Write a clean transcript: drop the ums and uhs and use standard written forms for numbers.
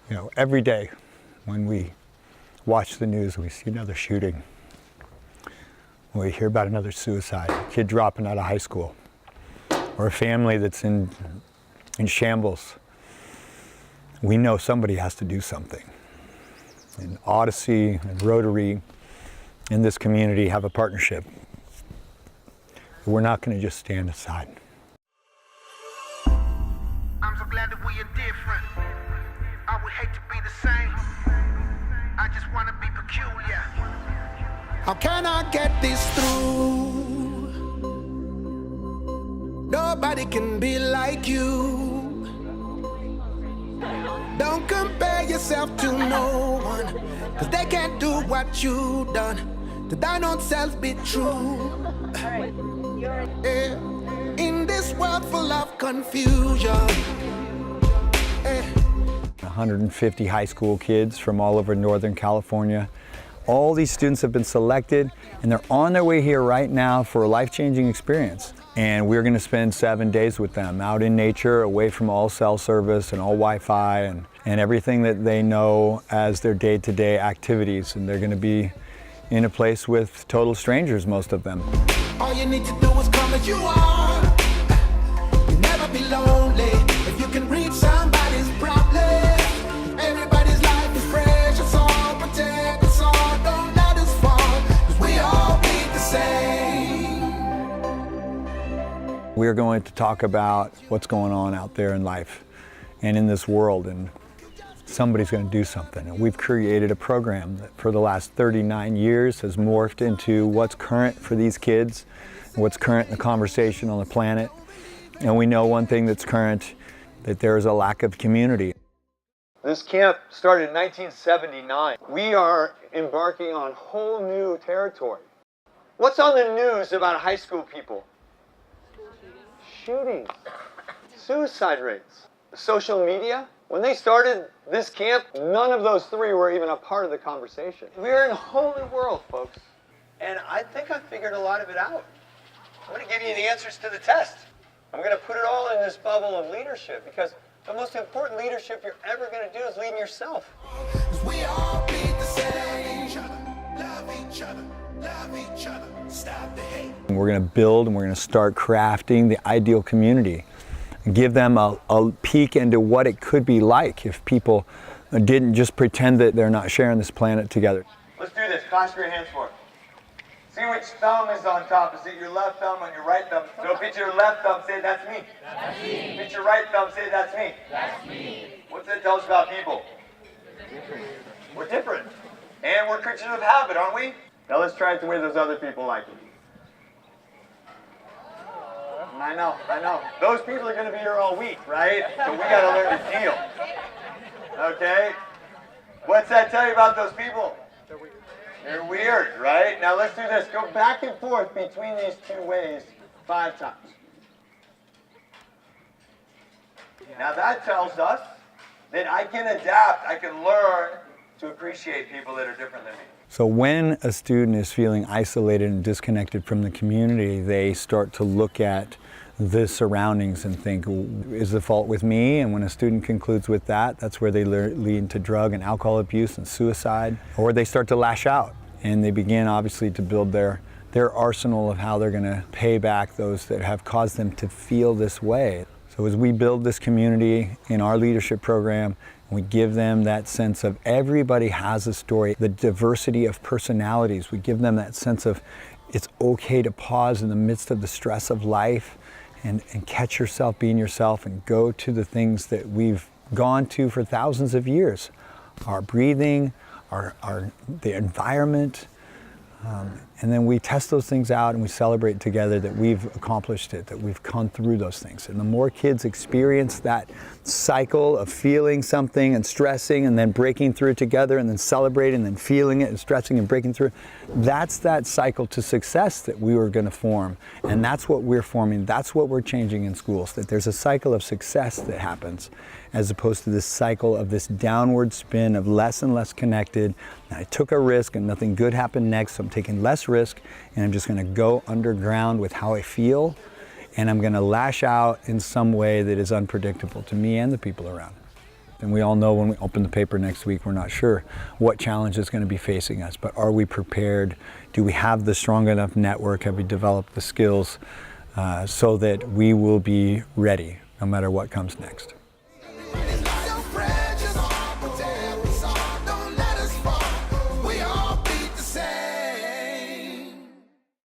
You know, every day when we watch the news, we see another shooting. When we hear about another suicide, a kid dropping out of high school, or a family that's in shambles, we know somebody has to do something. And Odyssey and Rotary in this community have a partnership. We're not going to just stand aside. I'm so glad that we are different. I would hate to be the same. I just want to be peculiar. How can I get this through? Nobody can be like you. Don't compare yourself to no one, 'cause they can't do what you done. To thine own self be true. Yeah. In this world full of confusion. 150 high school kids from all over Northern California. All these students have been selected and they're on their way here right now for a life-changing experience. And we're going to spend 7 days with them out in nature, away from all cell service and all Wi-Fi and everything that they know as their day-to-day activities. And they're going to be in a place with total strangers, most of them. All you need to do is come as you are. You'll never be lonely if you can reach somebody's problem. Everybody's life is precious, so protect us all. Don't let us fall, 'cause we all bleed the same. We're going to talk about what's going on out there in life and in this world, and somebody's going to do something. And we've created a program that for the last 39 years has morphed into what's current for these kids, what's current in the conversation on the planet. And we know one thing that's current, that there is a lack of community. This camp started in 1979. We are embarking on whole new territory. What's on the news about high school people? Shootings, suicide rates, social media. When they started this camp, none of those three were even a part of the conversation. We're in a whole new world, folks. And I think I figured a lot of it out. I'm going to give you the answers to the test. I'm going to put it all in this bubble of leadership, because the most important leadership you're ever going to do is leading yourself. 'Cause we all bleed the same. Love each other, love each other, stop the hate. We're going to build and we're going to start crafting the ideal community. Give them a peek into what it could be like if people didn't just pretend that they're not sharing this planet together. Let's do this. Clasp your hands for it. See which thumb is on top. Is it your left thumb or your right thumb? So if it's your left thumb, say, that's me. That's me. If it's your right thumb, say, that's me. That's me. What's that tell us about people? We're different. And we're creatures of habit, aren't we? Now let's try it the way those other people like it. I know. Those people are going to be here all week, right? So we got to learn to deal. Okay? What's that tell you about those people? They're weird, right? Now let's do this. Go back and forth between these two ways 5 times. Now that tells us that I can adapt, I can learn to appreciate people that are different than me. So when a student is feeling isolated and disconnected from the community, they start to look at the surroundings and think, is the fault with me? And when a student concludes with that, that's where they lead to drug and alcohol abuse and suicide. Or they start to lash out and they begin obviously to build their arsenal of how they're going to pay back those that have caused them to feel this way. So as we build this community in our leadership program, we give them that sense of everybody has a story, the diversity of personalities. We give them that sense of it's okay to pause in the midst of the stress of life and catch yourself being yourself and go to the things that we've gone to for thousands of years. Our breathing, the environment, and then we test those things out and we celebrate together that we've accomplished it, that we've gone through those things. And the more kids experience that cycle of feeling something and stressing and then breaking through together and then celebrating and then feeling it and stressing and breaking through, that's that cycle to success that we were going to form. And that's what we're forming. That's what we're changing in schools, that there's a cycle of success that happens as opposed to this cycle of this downward spin of less and less connected. And I took a risk and nothing good happened next, so I'm taking less risk and I'm just going to go underground with how I feel, and I'm going to lash out in some way that is unpredictable to me and the people around. And we all know when we open the paper next week, we're not sure what challenge is going to be facing us, but are we prepared? Do we have the strong enough network? Have we developed the skills so that we will be ready no matter what comes next?